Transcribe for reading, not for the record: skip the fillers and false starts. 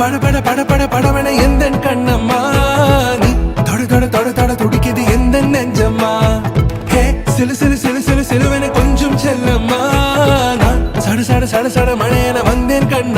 பட பட பட பட படவன எந்த கண்ணம்மா நீ தொட தொட தொட தொட துடிக்குது எந்த நெஞ்சம்மா ஹே சிலு சிலு சிலு சிலு சிலுவன கொஞ்சம் செல்லம்மா நான் சட சட சட சட மழையன வந்தேன் கண்ணம்மா